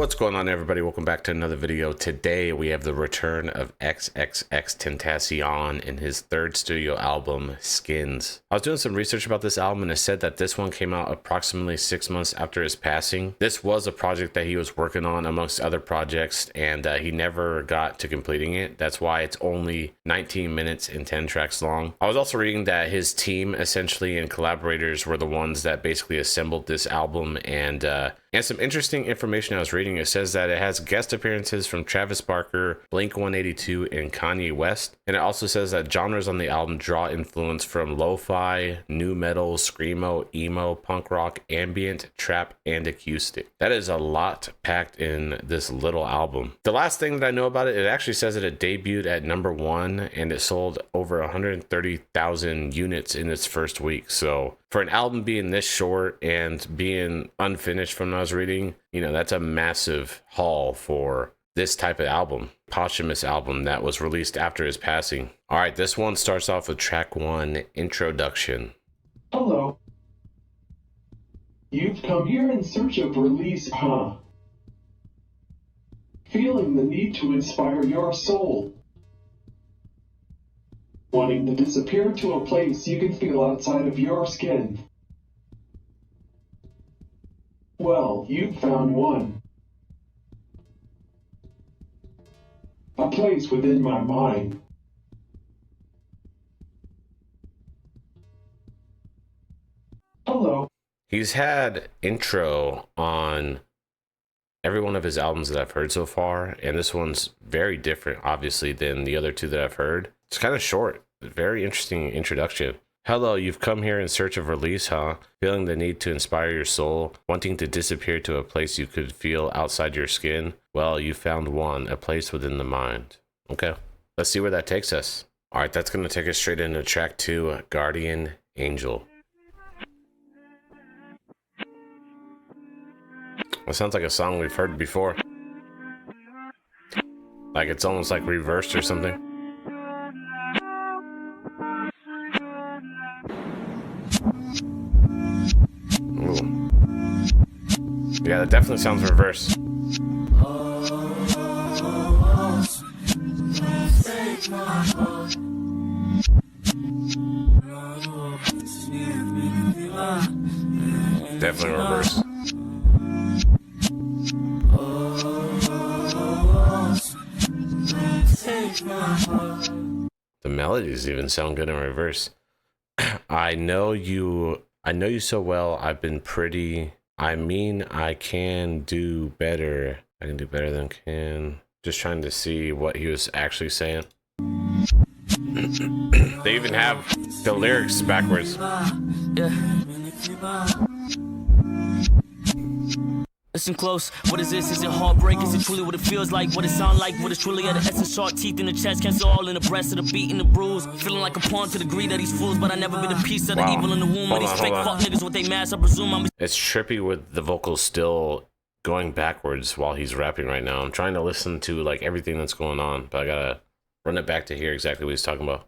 What's going on, everybody? Welcome back to another video. Today we have the return of XXXTENTACION in his third studio album, Skins. I was doing some research about this album and it said that this one came out approximately 6 months after his passing. This was a project that he was working on amongst other projects, and he never got to completing it. That's why it's only 19 minutes and 10 tracks long. I was also reading that his team essentially and collaborators were the ones that basically assembled this album, and some interesting information I was reading. It says that it has guest appearances from Travis Barker, Blink-182, and Kanye West. And it also says that genres on the album draw influence from lo-fi, nu metal, screamo, emo, punk rock, ambient, trap, and acoustic. That is a lot packed in this little album. The last thing that I know about it, it actually says that it debuted at #1 and it sold over 130,000 units in its first week. So for an album being this short and being unfinished from what I was reading, you know, that's a massive haul for this type of album, posthumous album that was released after his passing. All right, this one starts off with track 1, Introduction. Hello. You've come here in search of release, huh? Feeling the need to inspire your soul. Wanting to disappear to a place you can feel outside of your skin. Well, you've found one. A place within my mind. Hello. He's had intro on every one of his albums that I've heard so far, and this one's very different, obviously, than the other two that I've heard. It's kind of short. Very interesting introduction. Hello, you've come here in search of release, huh? Feeling the need to inspire your soul, wanting to disappear to a place you could feel outside your skin? Well, you found one, a place within the mind. Okay, let's see where that takes us. All right, that's going to take us straight into track 2, Guardian Angel. It sounds like a song we've heard before. Like it's almost like reversed or something. Ooh. Yeah, that definitely sounds reversed. Definitely reversed. The melodies even sound good in reverse. I know you so well. I've been pretty. I mean, I can do better. I can do better than can. Just trying to see what he was actually saying. They even have the lyrics backwards. Listen close, what is this? Is it heartbreak? Is it truly what it feels like? What it sound like? What it's truly at the essence? Sharp teeth in the chest, cancer all in the breast of the beat and the bruise. Feeling like a pawn to the greed of these fools, but I never been a piece of the evil in the womb of these fake fuck niggas with they mask. I presume I'm. It's trippy with the vocals still going backwards while he's rapping right now. I'm trying to listen to like everything that's going on, but I gotta run it back to hear exactly what he's talking about.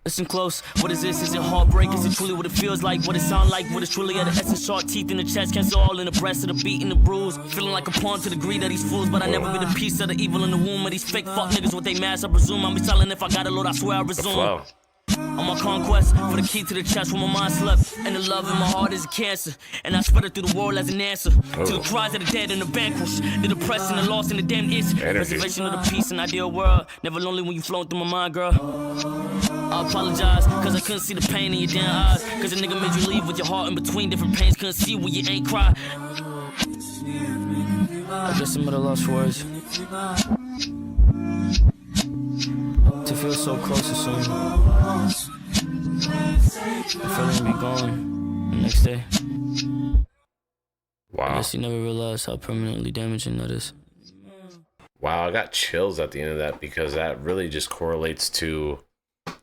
Listen close, what is this? Is it heartbreak? Is it truly what it feels like? What it sound like? What it's truly at the essence? Sharp teeth in the chest, cancer all in the breast of the beat and the bruise. Feeling like a pawn to the greed of these fools, but I never been a piece of the evil in the womb of these fake fuck niggas with they mask. I presume I'll be telling if I got a load, I swear I resume. On my conquest, for the key to the chest where my mind slept. And the love in my heart is a cancer. And I spread it through the world as an answer to the cries of the dead and the vanquished, the depressed and the lost and the damned is. Preservation of the peace and ideal world. Never lonely when you flowing through my mind, girl. I apologize, cause I couldn't see the pain in your damn eyes. Cause a nigga made you leave with your heart in between different pains. Couldn't see when you ain't cry. I guess I'm at a loss for words. To feel so close to someone, the feeling be gone the next day. Wow. I guess you never realized how permanently damaging that is. Wow, I got chills at the end of that because that really just correlates to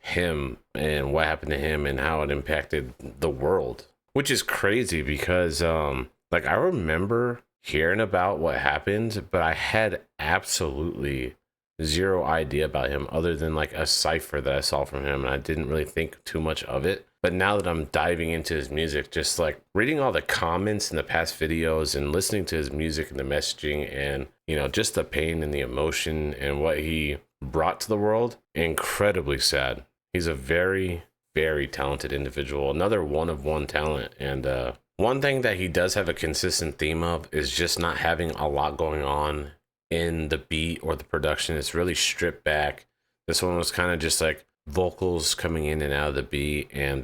him and what happened to him and how it impacted the world, which is crazy because like I remember hearing about what happened, but I had absolutely zero idea about him other than like a cipher that I saw from him, and I didn't really think too much of it. But now that I'm diving into his music, just like reading all the comments in the past videos and listening to his music and the messaging and, you know, just the pain and the emotion and what he brought to the world, incredibly sad. He's a very, very talented individual, another one of one talent. And one thing that he does have a consistent theme of is just not having a lot going on in the beat or the production. It's really stripped back. This one was kind of just like vocals coming in and out of the beat and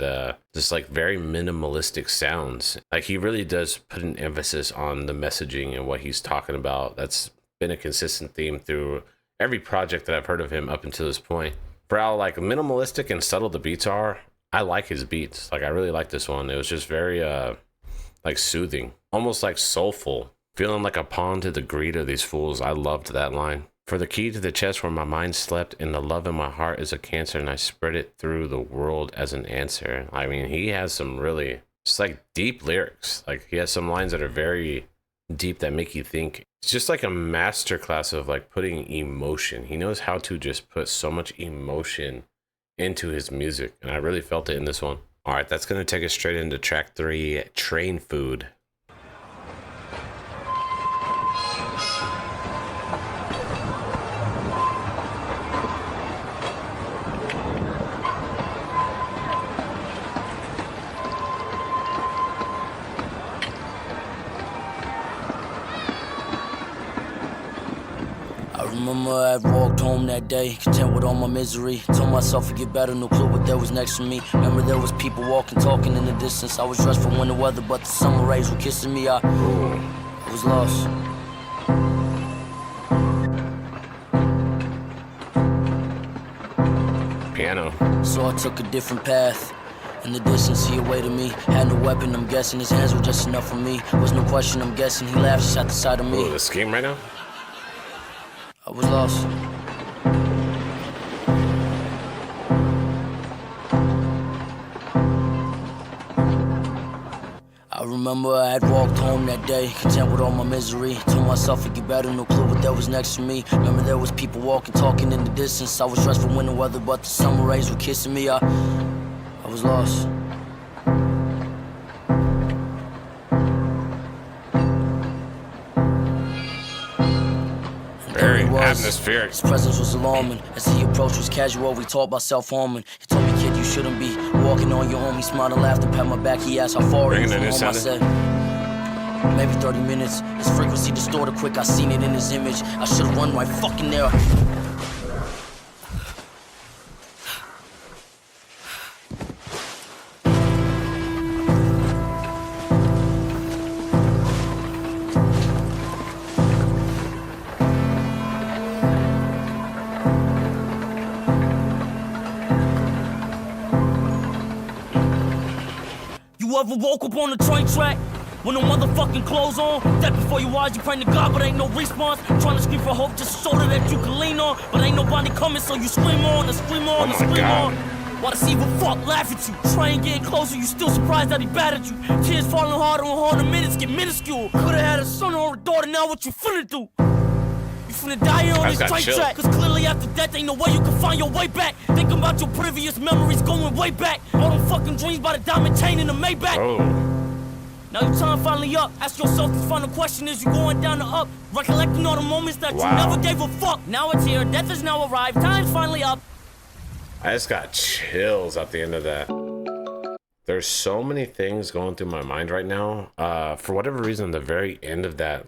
just like very minimalistic sounds. Like he really does put an emphasis on the messaging and what he's talking about. That's been a consistent theme through every project that I've heard of him up until this point. For how like minimalistic and subtle the beats are, I like his beats. Like I really like this one. It was just very like soothing, almost like soulful. Feeling like a pawn to the greed of these fools. I loved that line. For the key to the chest where my mind slept, and the love in my heart is a cancer, and I spread it through the world as an answer. I mean, he has some really just like deep lyrics. Like he has some lines that are very deep that make you think. It's just like a masterclass of like putting emotion. He knows how to just put so much emotion into his music, and I really felt it in this one. All right, that's gonna take us straight into track 3, Train Food. Remember I had walked home that day, content with all my misery. Told myself to get better, no clue what there was next to me. Remember there was people walking, talking in the distance. I was dressed for winter weather, but the summer rays were kissing me. I was lost. Piano. So I took a different path. In the distance, he awaited me. Had no weapon, I'm guessing his hands were just enough for me. Was no question, I'm guessing he laughed just at the sight of me. Ooh, the scheme right now? I was lost. I remember I had walked home that day, content with all my misery. Told myself to get better, no clue what there was next to me. Remember there was people walking, talking in the distance. I was dressed for winter weather, but the summer rays were kissing me. I was lost. Very atmospheric. His presence was alarming. As he approached was casual, we talked about self-harming. He told me, kid, you shouldn't be walking on your own. He smiled and laughed and pat my back. He asked how far it was from home. I said, maybe 30 minutes. His frequency distorted quick, I seen it in his image. I should've run right fucking there. You ever woke up on the train track with no motherfucking clothes on? That before your eyes, you praying to God, but ain't no response. Trying to scream for hope, just a shoulder that you can lean on. But ain't nobody coming, so you scream on and scream on and scream on. While the evil fuck laugh at you. Train getting closer, you still surprised that he battered you. Tears falling harder and harder, minutes get minuscule. Could've had a son or a daughter, now what you finna do? You finna die here on this train track. Cause clearly after death ain't no way you can find your way back. Think about your previous memories going way back. All them fucking dreams by the diamond chain in the Maybach. Oh. Now your time finally up. Ask yourself the final question, is you going down or up? Recollecting all the moments that you never gave a fuck. Now it's here, death is now arrived, time's finally up. I just got chills at the end of that. There's so many things going through my mind right now. For whatever reason, the very end of that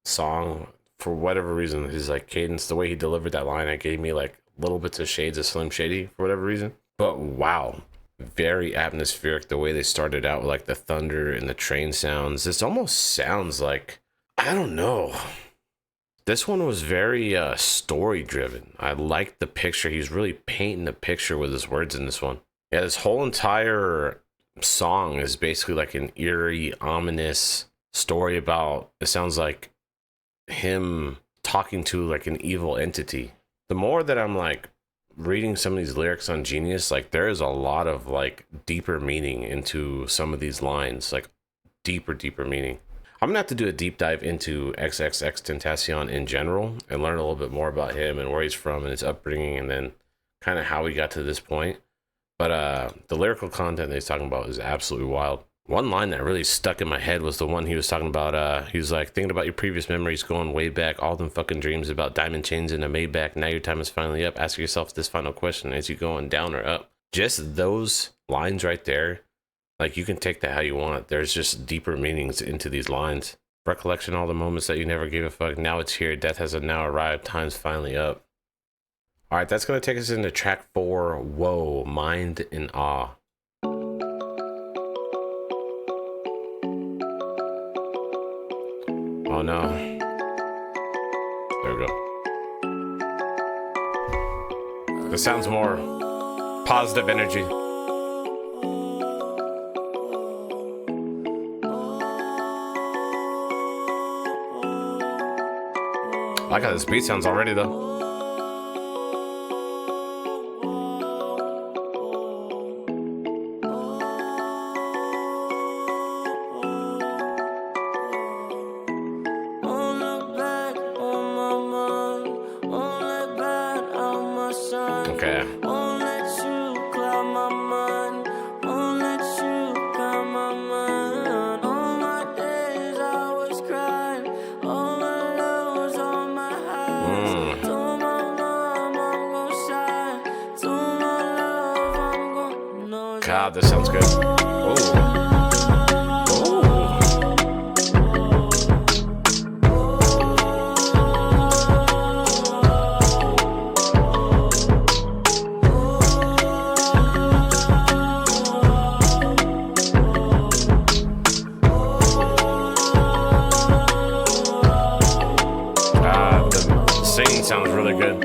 song, for whatever reason, his like cadence, the way he delivered that line, it gave me like little bits of shades of Slim Shady for whatever reason. But wow, very atmospheric the way they started out with like the thunder and the train sounds. This almost sounds like, I don't know. This one was very story driven. I liked the picture. He's really painting the picture with his words in this one. Yeah, this whole entire song is basically like an eerie, ominous story about, it sounds like him talking to like an evil entity. The more that I'm like reading some of these lyrics on Genius, like there is a lot of like deeper meaning into some of these lines, like deeper meaning. I'm gonna have to do a deep dive into XXXTENTACION in general and learn a little bit more about him and where he's from and his upbringing and then kind of how he got to this point. But the lyrical content that he's talking about is absolutely wild. One line that really stuck in my head was the one he was talking about. He was like, thinking about your previous memories going way back, all them fucking dreams about diamond chains in a Maybach. Now your time is finally up. Ask yourself this final question: as you going down or up? Just those lines right there, like, you can take that how you want. There's just deeper meanings into these lines. Recollection, all the moments that you never gave a fuck. Now it's here. Death has now arrived. Time's finally up. All right, that's gonna take us into track 4. Whoa, Mind in Awe. Oh no. There we go. This sounds more positive energy. I like how this beat sounds already though. Okay. God, this sounds good. The singing sounds really good.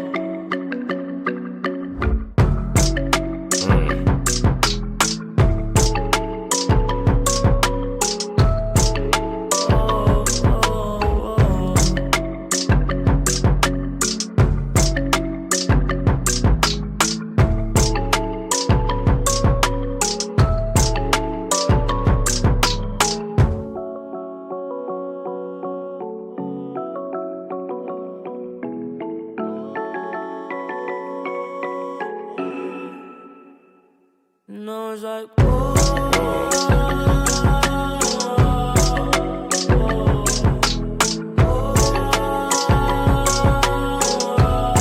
No, it's like,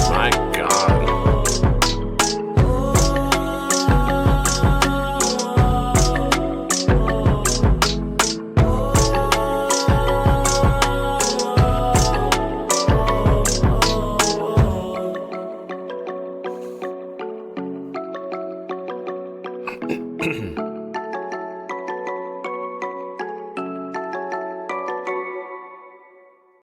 my God.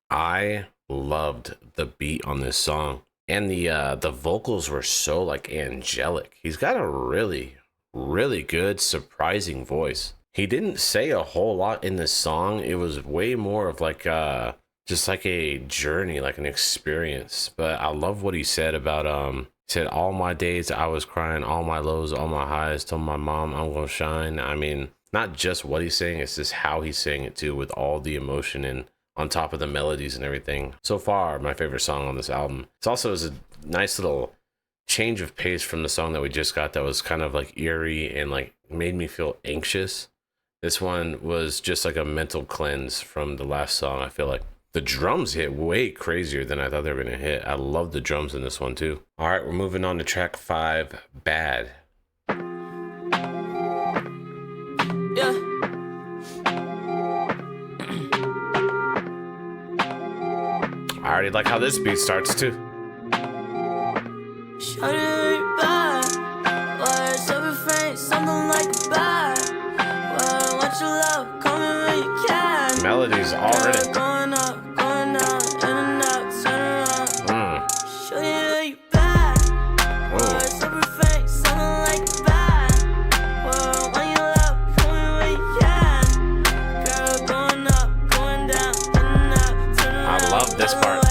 I loved the beat on this song, and the vocals were so like angelic. He's got a really good, surprising voice. He didn't say a whole lot in this song. It was way more of like just like a journey, like an experience. But I love what he said about he said, all my days I was crying, all my lows, all my highs, told my mom I'm gonna shine. I mean, not just what he's saying, it's just how he's saying it too, with all the emotion and on top of the melodies and everything. So far, my favorite song on this album. It's also a nice little change of pace from the song that we just got that was kind of like eerie and like made me feel anxious. This one was just like a mental cleanse from the last song. I feel like the drums hit way crazier than I thought they were gonna hit. I love the drums in this one too. All right, we're moving on to track 5, Bad. yeah. I already like how this beat starts too. Shawty, you bad. Why it's every face, something like a bad. Why want your love, call me when you can. Melodies already. Going up, going down, in and out, turn around. Shawty, you bad. Why it's every face, something like a bad. Why want your love, call me when you can. Girl, going up, going down, in and out, turn around. I love this part.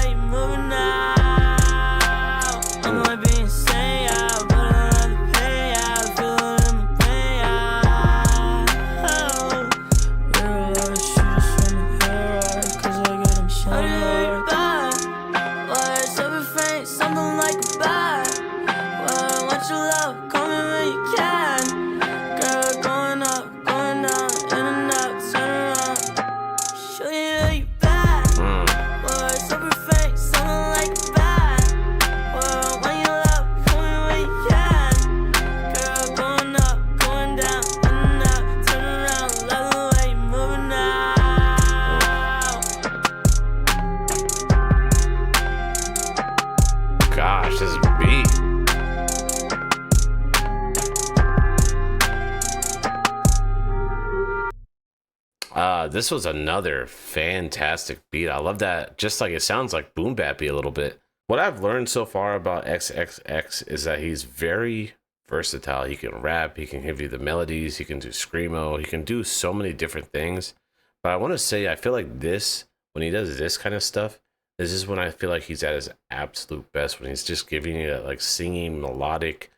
This was another fantastic beat. I love that. Just like it sounds like boom bappy a little bit. What I've learned so far about XXX is that he's very versatile. He can rap, he can give you the melodies, he can do screamo, he can do so many different things. But I want to say, I feel like this, when he does this kind of stuff, this is when I feel like he's at his absolute best, when he's just giving you that like singing melodic,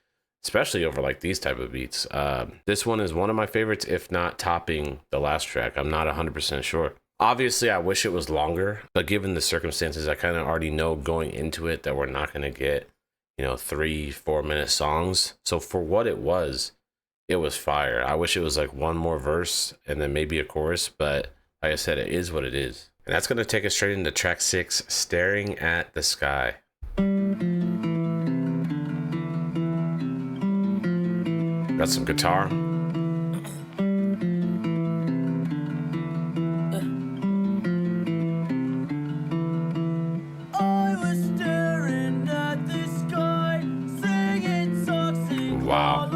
especially over like these type of beats. This one is one of my favorites, if not topping the last track. I'm not 100% sure. Obviously, I wish it was longer, but given the circumstances, I kind of already know going into it that we're not going to get, 3-4 minute songs. So for what it was fire. I wish it was like one more verse and then maybe a chorus, but like I said, it is what it is. And that's going to take us straight into track 6, Staring at the Sky. Got some guitar. Wow.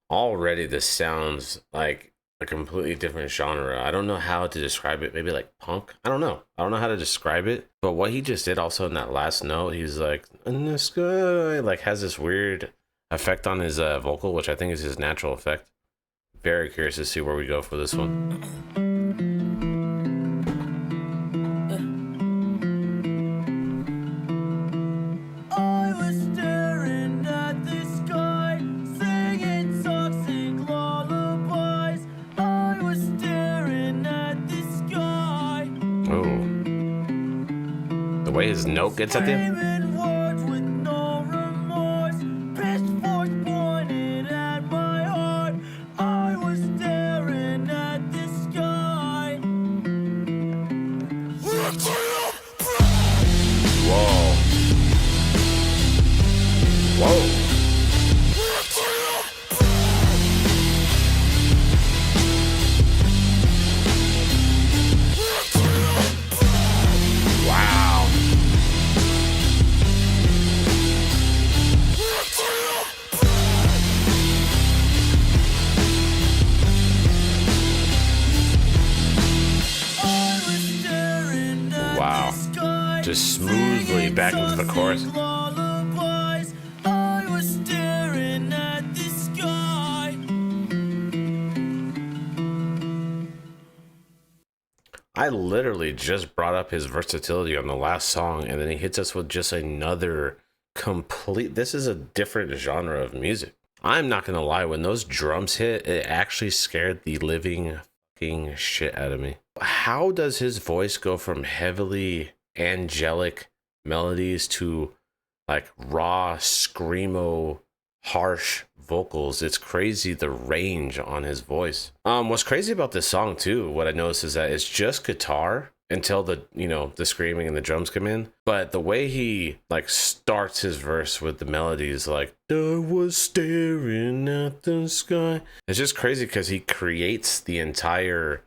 Already this sounds like a completely different genre. I don't know how to describe it. Maybe like punk. I don't know how to describe it. But what he just did also in that last note, he's like, in the sky, like has this weird effect on his vocal, which I think is his natural effect. Very curious to see where we go for this one. The way his note gets at the end. Whoa. Wow. Wow. Just smoothly back into the chorus. I literally just brought up his versatility on the last song, and then he hits us with just another complete. This is a different genre of music. I'm not gonna lie, when those drums hit, it actually scared the living fucking shit out of me. How does his voice go from heavily angelic melodies to like raw screamo harsh vocals? It's crazy, the range on his voice. What's crazy about this song too, what I noticed is that it's just guitar until the the screaming and the drums come in, but the way he like starts his verse with the melodies like I was staring at the sky, it's just crazy because he creates the entire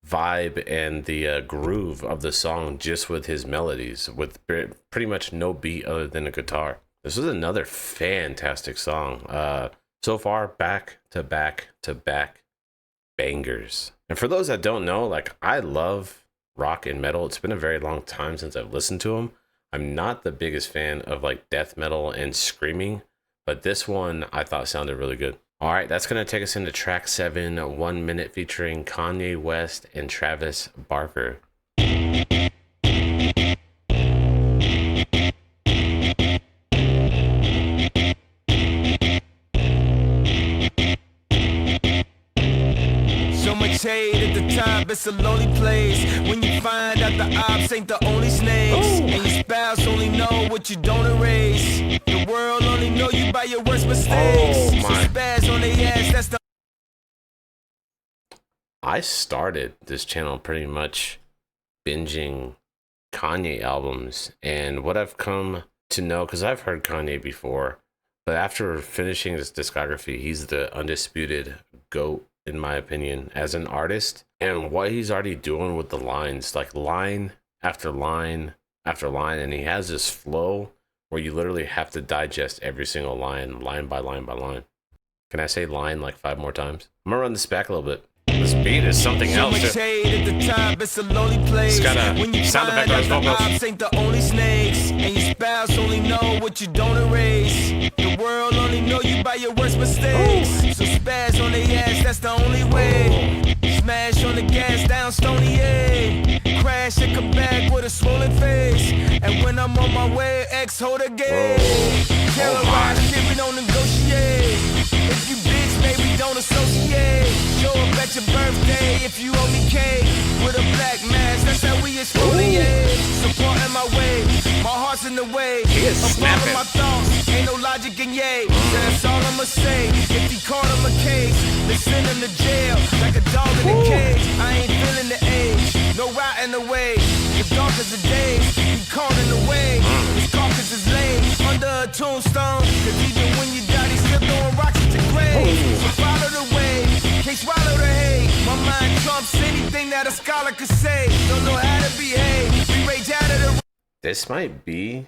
vibe and the groove of the song just with his melodies, with pretty much no beat other than a guitar. This is another fantastic song. So far, back to back to back bangers. And for those that don't know, like, I love rock and metal. It's been a very long time since I've listened to them. I'm not the biggest fan of like death metal and screaming, but this one I thought sounded really good. All right, that's going to take us into track 7, 1 minute, featuring Kanye West and Travis Barker. Shade at the top, it's a lonely place. When you find out the ops ain't the only snakes, and your spouse only know what you don't erase. The world only know you by your worst mistakes. Oh my. So spaz on their ass, that's the. I started this channel pretty much binging Kanye albums, and what I've come to know, because I've heard Kanye before, but after finishing his discography, he's the undisputed GOAT in my opinion as an artist. And what he's already doing with the lines, like line after line after line, and he has this flow where you literally have to digest every single line, line by line by line. Can I say line like 5 more times? I'm gonna run this back a little bit. This beat is something else. It's got a sound effect on his vocals. Ain't the only snakes, and your spouse only know what you don't erase. The world only know you by your worst mistakes. So spaz on the ass, that's the only way. Smash on the gas down Stony A. Crash and come back with a swollen face. And when I'm on my way, X hold a gate. Terrorize shit, we don't negotiate. If you bitch, maybe don't associate. Show up at your birthday if you owe me cake. With a black mask, that's how we exfoliate. Supporting my way, my heart's in the way. He is snapping. My thoughts, ain't no logic in yay. So that's all I'ma say. If he caught him a case, they send him to jail like a dog in a cage. I ain't feeling the age, no route in the way. The dark as the days, he caught in the way. His carcass is laid under a tombstone. Cause even when you die, they still throwing rocks at your grave. So follow the way, can't swallow the hate. My mind trumps anything that a scholar could say. Don't know how to behave, we rage out of the... This might be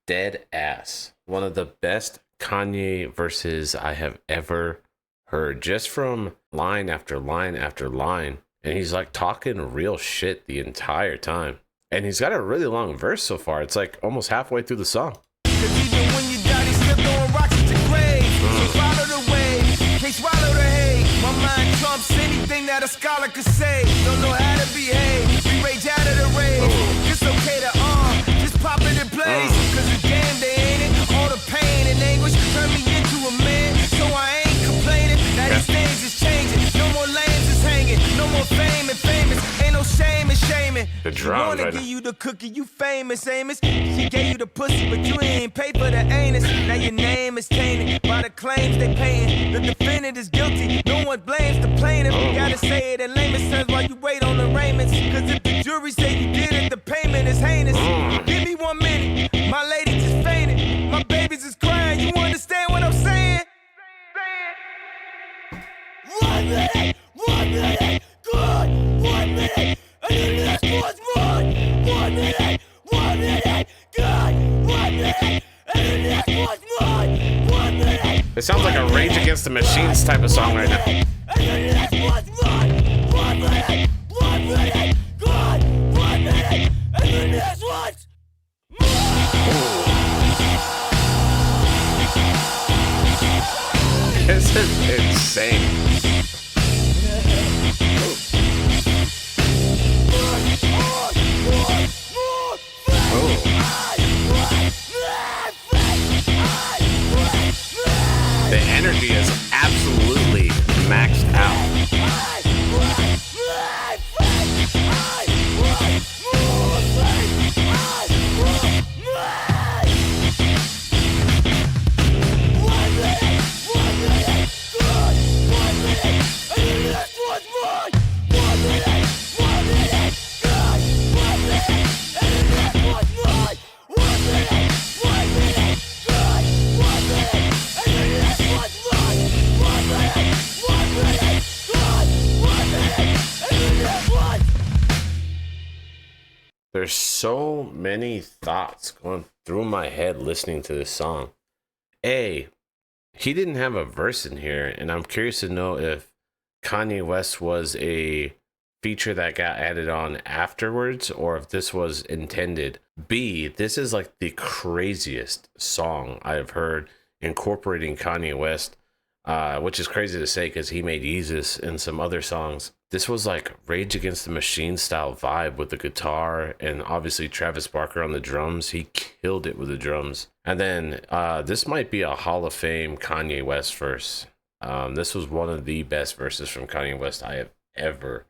dead ass one of the best Kanye verses I have ever heard, just from line after line after line. And he's like talking real shit the entire time. And he's got a really long verse so far. It's like almost halfway through the song. Cause even when you die, they still throwing rocks at your grave. So follow the way, can't swallow the hate. My mind trumps anything that a scholar could say. Don't know how to behave, we rage out of the rage. It's okay to just pop it in place. Cause the game, they ain't it. All the pain and anguish turn me into a man. So I ain't complaining, now these things is changing. No more lanes is hanging, no more fame and famous. Ain't no shame in shaming. The drums wanna right give now. you the cookie, you famous, Amos. She gave you the pussy, but you ain't pay for the anus. Now your name is tainted by the claims they paying. The defendant is guilty, no one blames the plaintiff. You gotta say it in layman's terms while you wait on arraignments. Cause if the jury say you did it, the payment is heinous. Give me 1 minute, my lady just fainted. My babies is crying, you understand what I'm saying? 1 minute, 1 minute, good, 1 minute, and the next one's mine. 1 minute, 1 minute, good, 1 minute, and the next one's mine. 1 minute. It sounds like a Rage Against the Machines type of song right now. And the next one's mine. 1 minute, 1 minute, good, 1 minute, and the next one's This is insane. The energy is absolutely maxed out. There's so many thoughts going through my head listening to this song. A, he didn't have a verse in here, and I'm curious to know if Kanye West was a feature that got added on afterwards or if this was intended. B, this is like the craziest song I've heard incorporating Kanye West, which is crazy to say because he made Yeezus and some other songs. This was like Rage Against the Machine style vibe with the guitar, and obviously Travis Barker on the drums. He killed it with the drums. And then this might be a Hall of Fame Kanye West verse. This was one of the best verses from Kanye West I have ever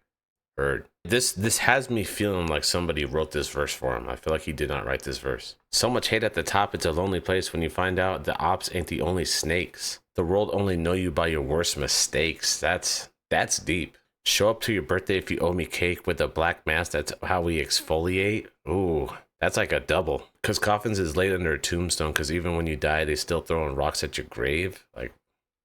heard. This has me feeling like somebody wrote this verse for him. I feel like he did not write this verse. So much hate at the top, it's a lonely place when you find out the ops ain't the only snakes. The world only know you by your worst mistakes. That's deep. Show up to your birthday if you owe me cake with a black mask. That's how we exfoliate. Ooh, that's like a double. Cause coffins is laid under a tombstone. Cause even when you die, they still throwing rocks at your grave. Like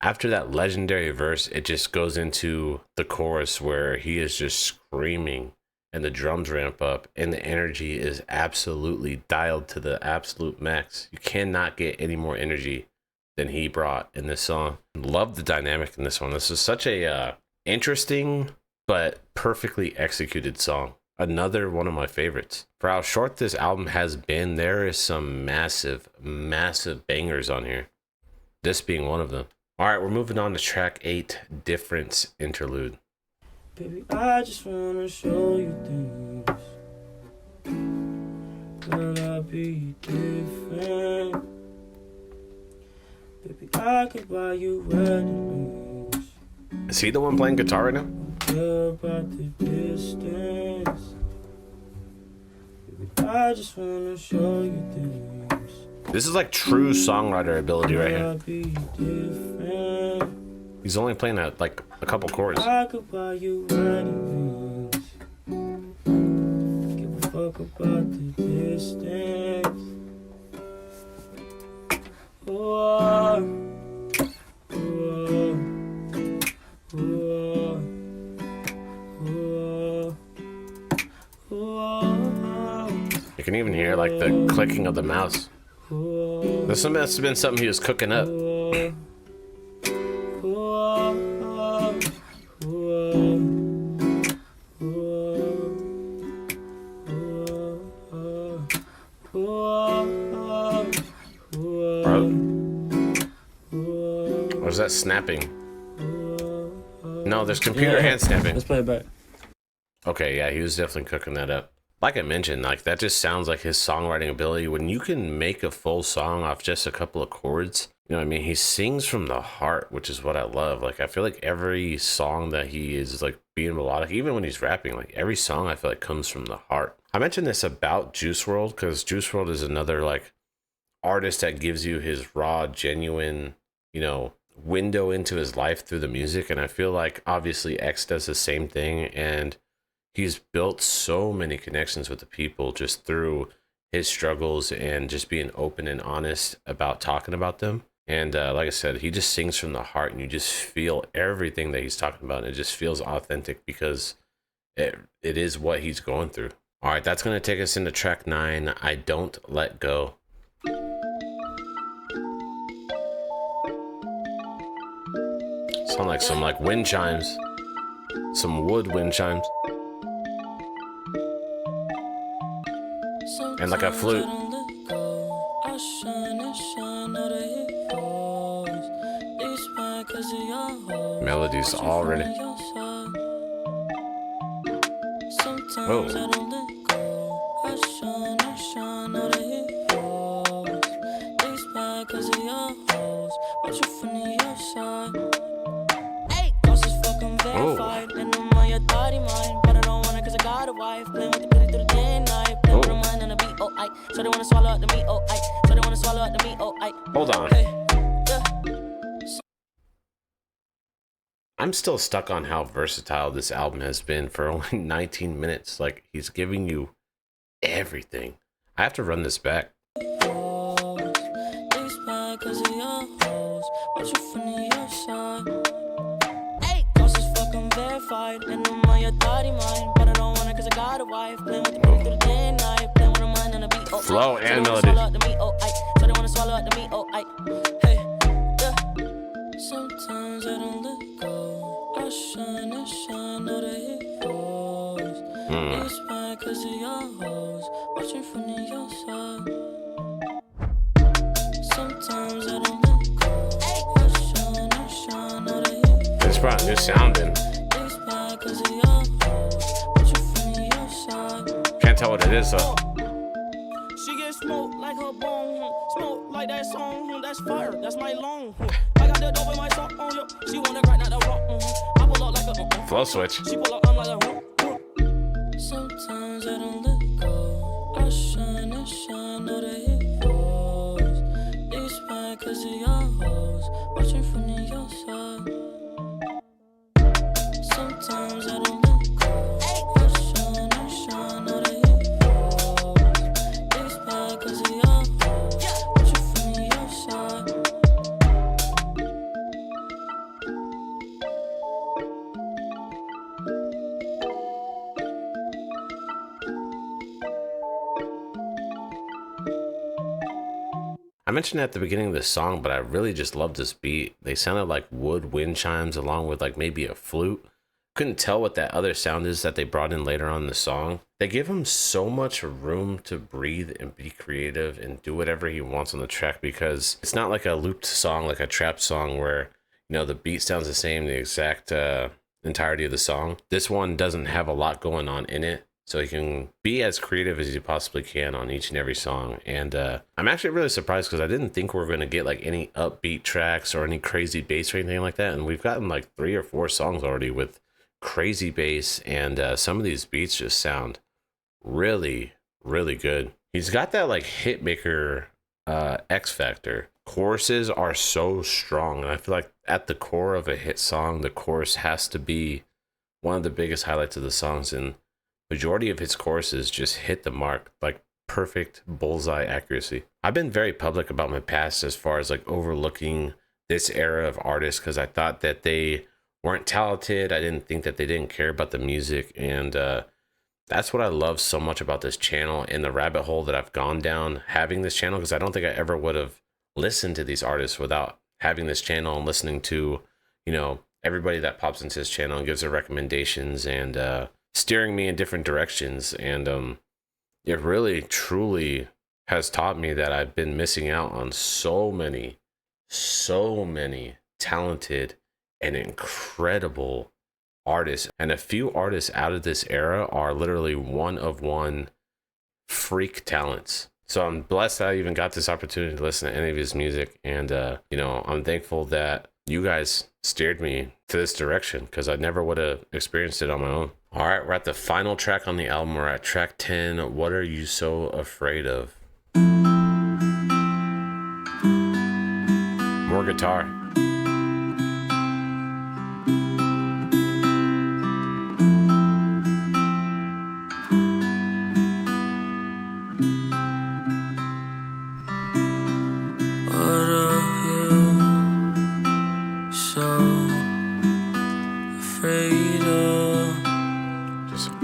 after that legendary verse, it just goes into the chorus where he is just screaming and the drums ramp up and the energy is absolutely dialed to the absolute max. You cannot get any more energy than he brought in this song. Love the dynamic in this one. This is such a interesting but perfectly executed song. Another one of my favorites. For how short this album has been, there is some massive bangers on here. This being one of them. All right, we're moving on to track 8, Difference Interlude. Baby, I just wanna show you things. Girl, I'll be different. Baby, I could buy you wedding rings. Is he the one playing guitar right now? Care about the distance. Baby, I just wanna show you things. This is like true songwriter ability right Girl, here. I'll be different. He's only playing like a couple chords. I could buy you wedding rings. Give a fuck about the distance. Oh, oh, oh, oh, oh, You can even hear like the clicking of the mouse. oh, This must have been something he was cooking up. oh, Bro. Or is that snapping? No, there's computer hand snapping. Let's play it back. Okay, yeah, he was definitely cooking that up. Like I mentioned, like that just sounds like his songwriting ability. When you can make a full song off just a couple of chords, you know what I mean? He sings from the heart, which is what I love. Like I feel like every song that he is like being melodic, even when he's rapping, like every song I feel like comes from the heart. I mentioned this about Juice WRLD because Juice WRLD is another like artist that gives you his raw, genuine, you know, window into his life through the music. And I feel like obviously X does the same thing, and he's built so many connections with the people just through his struggles and just being open and honest about talking about them. And like I said, he just sings from the heart, and you just feel everything that he's talking about. And it just feels authentic because it is what he's going through. All right, that's going to take us into track 9, I Don't Let Go. Sound like some like wind chimes, some wood wind chimes, and like a flute. Melodies already. Whoa. So they wanna swallow up the meat, oh, I. So they wanna swallow up the meat, oh, I. Hold on. Hey, I'm still stuck on how versatile this album has been for only 19 minutes. Like, he's giving you everything. I have to run this back. Flow and melody. Sometimes I don't let go. I shine and shine out of hit hoes. It's bad cause of your hoes. Watching from the outside. Sometimes I don't let go. I shine and shine out of hit. This brought new sound in. It's bad cause of your hoes. Watching from the outside. Can't tell what it is though. She get smoked like her bone, smoke like that song, that's fire, that's my long. I got the dope in my song, yo. She wanna grind out the rock, I pull up like a Flow switch. She pull up, I'm like a Sometimes I don't let go. I shine and shine out of hit hoes. It's bad cause of your hoes. Watching from the outside. Sometimes I don't let go. I shine and shine out of hit hoes. It's bad cause of your hoes. Watching from the outside. I mentioned at the beginning of this song, but I really just love this beat. They sounded like wood wind chimes along with like maybe a flute. Couldn't tell what that other sound is that they brought in later on in the song. They give him so much room to breathe and be creative and do whatever he wants on the track, because it's not like a looped song, like a trap song where, you know, the beat sounds the same, the exact entirety of the song. This one doesn't have a lot going on in it. So he can be as creative as he possibly can on each and every song. And I'm actually really surprised because I didn't think we were going to get like any upbeat tracks or any crazy bass or anything like that. And we've gotten like 3 or 4 songs already with crazy bass. And some of these beats just sound really, really good. He's got that like hit maker X factor. Choruses are so strong. And I feel like at the core of a hit song, the chorus has to be one of the biggest highlights of the songs. And majority of his choruses just hit the mark, like perfect bullseye accuracy. I've been very public about my past as far as like overlooking this era of artists because I thought that they weren't talented. I didn't think that they didn't care about the music. And that's what I love so much about this channel and the rabbit hole that I've gone down having this channel, because I don't think I ever would have listened to these artists without having this channel and listening to, you know, everybody that pops into this channel and gives their recommendations and steering me in different directions. And it really truly has taught me that I've been missing out on so many talented and incredible artists, and a few artists out of this era are literally one of one freak talents. So I'm blessed that I even got this opportunity to listen to any of his music, and you know, I'm thankful that you guys steered me to this direction because I never would have experienced it on my own. All right, we're at the final track on the album. We're at track 10, What Are You So Afraid Of? More guitar.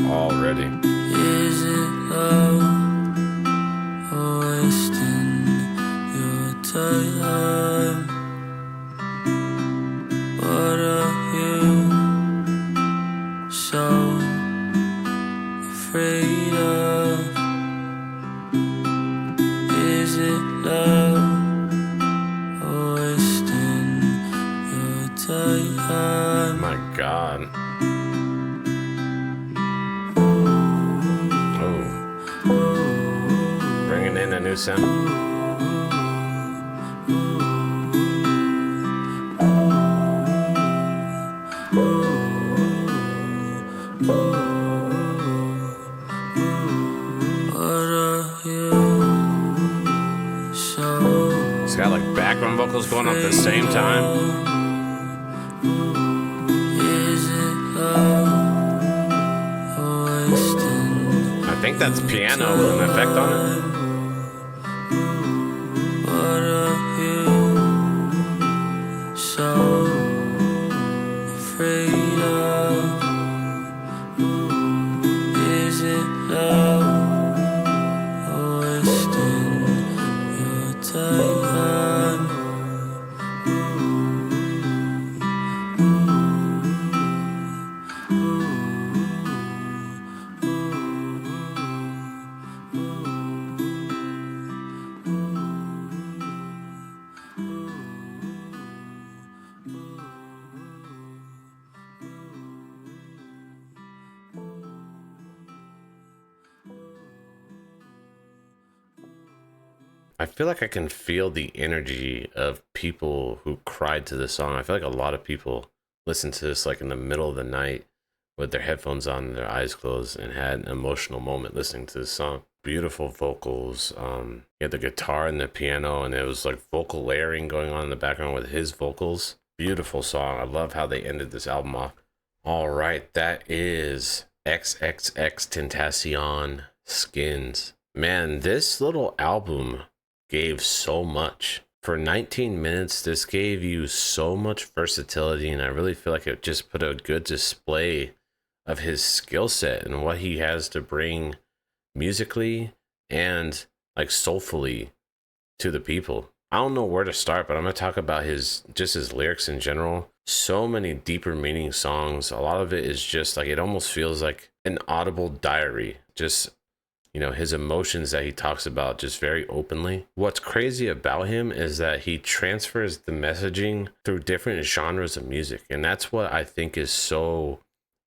Already. Is it love or wasting your time? What are you so afraid of? Is it love or wasting your time? My God. Bringing in a new sound. It's got like background vocals going on at the same time. I think that's piano with an effect on it. What are you so afraid of? Is it love or wasting your time? I feel like I can feel the energy of people who cried to this song. I feel like a lot of people listened to this like in the middle of the night with their headphones on and their eyes closed and had an emotional moment listening to this song. Beautiful vocals. You had the guitar and the piano, and it was like vocal layering going on in the background with his vocals. Beautiful song. I love how they ended this album off. All right, that is XXXTENTACION Skins. Man, this little album gave so much. For 19 minutes, this gave you so much versatility, and I really feel like it just put a good display of his skill set and what he has to bring musically and like soulfully to the people. I don't know where to start, but I'm gonna talk about his lyrics in general. So many deeper meaning songs. A lot of it is just like, it almost feels like an audible diary. Just, you know, his emotions that he talks about just very openly. What's crazy about him is that he transfers the messaging through different genres of music, and that's what I think is so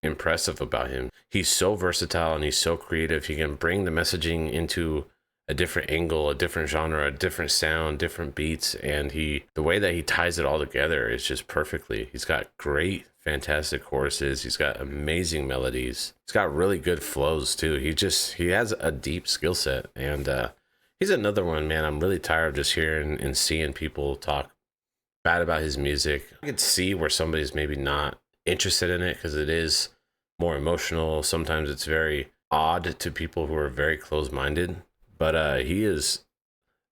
impressive about him. He's so versatile and he's so creative. He can bring the messaging into a different angle, a different genre, a different sound, different beats, and the way that he ties it all together is just perfectly. He's got great, fantastic choruses. He's got amazing melodies. He's got really good flows too. He has a deep skill set, and he's another one, man. I'm really tired of just hearing and seeing people talk bad about his music. I could see where somebody's maybe not interested in it because it is more emotional. Sometimes it's very odd to people who are very close-minded. But he is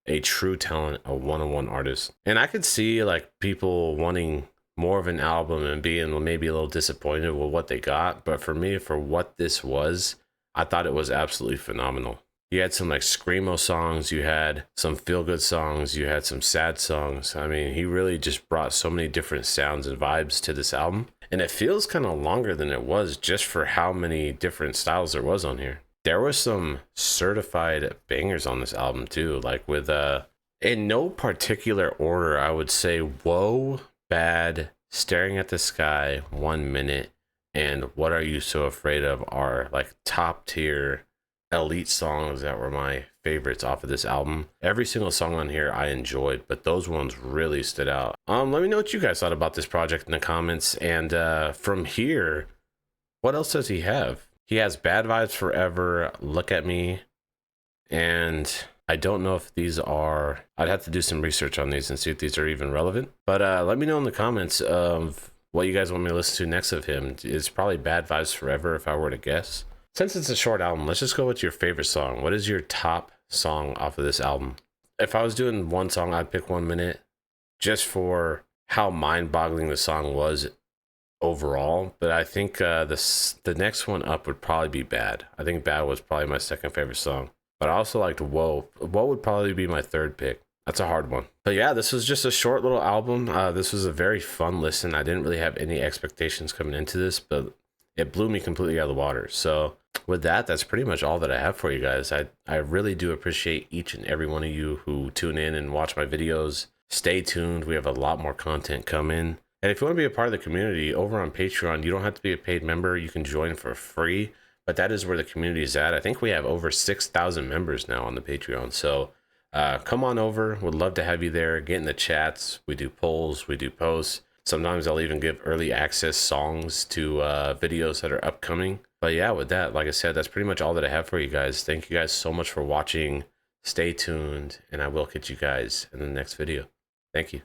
a true talent, a one-on-one artist. And I could see like people wanting more of an album and being maybe a little disappointed with what they got. But for me, for what this was, I thought it was absolutely phenomenal. You had some like screamo songs, you had some feel-good songs, you had some sad songs. I mean, he really just brought so many different sounds and vibes to this album. And it feels kind of longer than it was just for how many different styles there was on here. There were some certified bangers on this album too, like with in no particular order, I would say Whoa, Bad, Staring at the Sky, 1 Minute, and What Are You So Afraid Of are like top tier elite songs that were my favorites off of this album. Every single song on here I enjoyed, but those ones really stood out. Let me know what you guys thought about this project in the comments, and from here, what else does he have? He has Bad Vibes Forever, Look at Me, and I don't know if these are, I'd have to do some research on these and see if these are even relevant. But let me know in the comments of what you guys want me to listen to next of him. It's probably Bad Vibes Forever if I were to guess. Since it's a short album, let's just go with your favorite song. What is your top song off of this album? If I was doing one song, I'd pick 1 Minute just for how mind-boggling the song was overall, but I think the next one up would probably be Bad. I think Bad was probably my second favorite song, but I also liked Whoa. Whoa would probably be my third pick. That's a hard one. But yeah, this was just a short little album. This was a very fun listen. I didn't really have any expectations coming into this, but it blew me completely out of the water. So with that, that's pretty much all that I have for you guys. I really do appreciate each and every one of you who tune in and watch my videos. Stay tuned. We have a lot more content coming. And if you want to be a part of the community over on Patreon, you don't have to be a paid member. You can join for free, but that is where the community is at. I think we have over 6,000 members now on the Patreon. So come on over. Would love to have you there. Get in the chats. We do polls. We do posts. Sometimes I'll even give early access songs to videos that are upcoming. But yeah, with that, like I said, that's pretty much all that I have for you guys. Thank you guys so much for watching. Stay tuned, and I will catch you guys in the next video. Thank you.